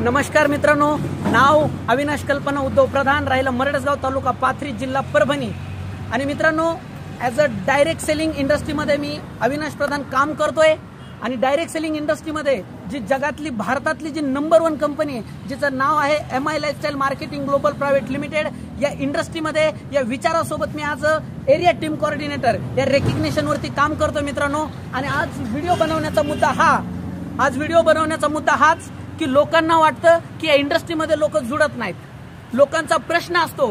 नमस्कार मित्रांनो, नाव अविनाश कल्पना उद्धव प्रधान, राहिला मरडसगाव तालुका पाथरी जिल्हा परभणी। आणि मित्रांनो, ॲज अ डायरेक्ट सेलिंग इंडस्ट्रीमध्ये मी अविनाश प्रधान काम करतोय। आणि डायरेक्ट सेलिंग इंडस्ट्रीमध्ये जी जगातली भारतातली जी नंबर 1 कंपनी जिचं नाव आहे MI lifestyle marketing global private limited, या इंडस्ट्रीमध्ये या विचारासोबत मी आज एरिया टीम कोऑर्डिनेटर या रेकग्निशनवरती काम करतोय मित्रांनो। आणि आज व्हिडिओ बनवण्याचा मुद्दा हाच की लोकांना वाटतं की या इंडस्ट्रीमध्ये लोक जुडत नाहीत। लोकांचा प्रश्न असतो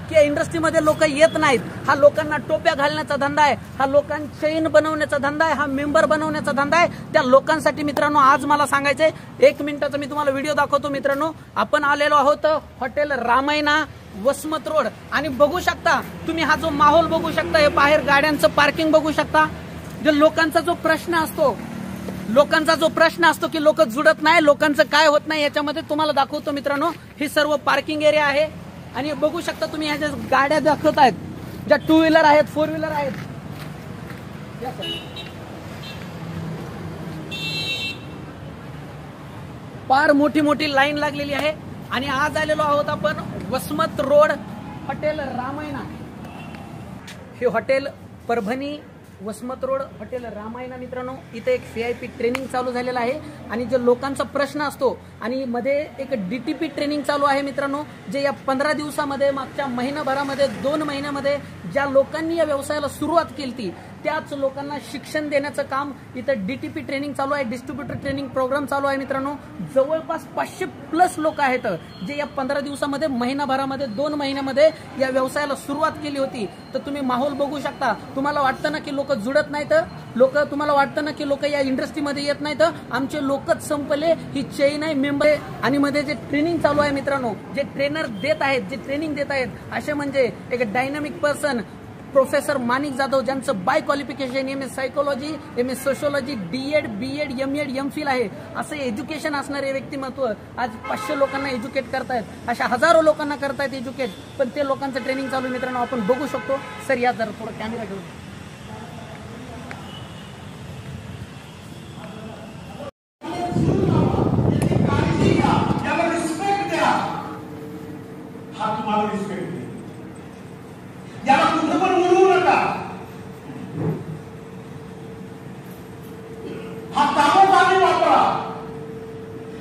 की या इंडस्ट्रीमध्ये लोक येत नाहीत। हा लोकांना टोप्या घालण्याचा धंदा आहे, हा लोकांना चेन बनवण्याचा धंदा आहे, हा मेंबर बनवण्याचा धंदा आहे। त्या लोकांसाठी मित्रांनो आज मला सांगायचंय, 1 मिनिटाचा मी तुम्हाला व्हिडिओ दाखवतो मित्रांनो। आपण आलेलो आहोत हॉटेल रामायणा वसमत रोड। आणि बघू शकता तुम्ही, हा जो माहोल बघू शकता, हे बाहेर गाड्यांचं पार्किंग बघू शकता। जो लोकांचा जो प्रश्न असतो की लोक जुडत नाही, लोकांचं काय होत नाही, याच्यामध्ये तुम्हाला दाखवतो मित्रांनो। ही सर्व पार्किंग एरिया आहे आणि बघू शकता तुम्ही, ह्या ज्या गाड्या दाखवत आहेत, ज्या 2 व्हीलर आहेत, 4 व्हीलर आहेत, फार मोठी लाईन लागलेली आहे। आणि आज आलेलो आहोत आपण वसमत रोड हॉटेल रामायणा। हे hotel Parbhani Vasmat road hotel Ramayana मित्रांनो, इथे एक VIP ट्रेनिंग चालू झालेला आहे। आणि जे लोकांचा प्रश्न असतो, आणि मध्ये एक DTP ट्रेनिंग चालू आहे मित्रांनो, जे या 15 दिवसामध्ये, मागच्या महिनाभरामध्ये, 2 महिन्यामध्ये ज्या लोकांनी या व्यवसायाला सुरुवात केली त्याच लोकांना शिक्षण देण्याचं काम इथं DTP ट्रेनिंग चालू आहे, डिस्ट्रीब्युटर ट्रेनिंग प्रोग्राम चालू आहे मित्रांनो। जवळपास 500+ लोक आहेत जे या 15 दिवसामध्ये, महिनाभरामध्ये, 2 महिन्यामध्ये या व्यवसायाला सुरुवात केली होती। तर तुम्ही माहोल बघू शकता। तुम्हाला वाटतं ना की लोक जुडत नाहीत, तुम्हाला वाटतं ना की लोक या इंडस्ट्रीमध्ये येत नाहीत, आमचे लोकच संपले, ही चेन आहे, मेंबर आहे। आणि मध्ये जे ट्रेनिंग चालू आहे मित्रांनो, जे ट्रेनर देत आहेत, जे ट्रेनिंग देत आहेत, असे म्हणजे एक dynamic person professor Manik Jadhav, ज्यांचं by qualification MS psychology, MS sociology, D.Ed, B.Ed, M.Ed, M.Phil आहे, असं एज्युकेशन असणारे व्यक्तिमत्व आज 500 लोकांना एज्युकेट करतायत। अशा हजारो लोकांना करतायत एज्युकेट, पण ते लोकांचं ट्रेनिंग चालू मित्रांनो, आपण बघू शकतो। सर या जरा थोडं कॅमेरा घेऊन।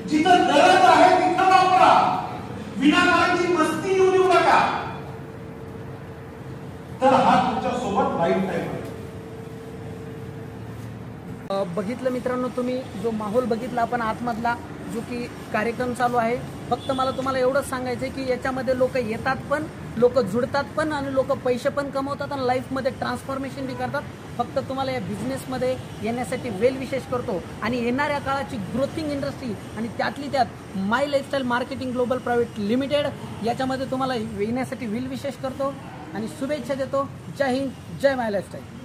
जिथं गरज आहे तिथं वापरा, विनाकारांची मस्ती येऊ देऊ नका, तर हा तुमच्या सोबत लाईफ टाईम आहे। बघितलं मित्रांनो तुम्ही, जो माहोल बघितला आपण आतमधला, जो की कार्यक्रम चालू आहे। फक्त मला तुम्हाला एवढंच सांगायचंय की याच्यामध्ये लोक येतात पण, लोक जुडतात पण, आणि लोक पैसे पण कमवतात आणि लाईफमध्ये ट्रान्सफॉर्मेशन बी करतात। फक्त तुम्हाला या बिझनेसमध्ये येण्यासाठी वेल विशेष करतो। आणि येणाऱ्या काळाची ग्रोथिंग इंडस्ट्री, आणि त्यातली त्यात my lifestyle marketing global private limited, याच्यामध्ये तुम्हाला येण्यासाठी वेल विशेष करतो आणि शुभेच्छा देतो। जय हिंद, जय माय लाईफस्टाईल।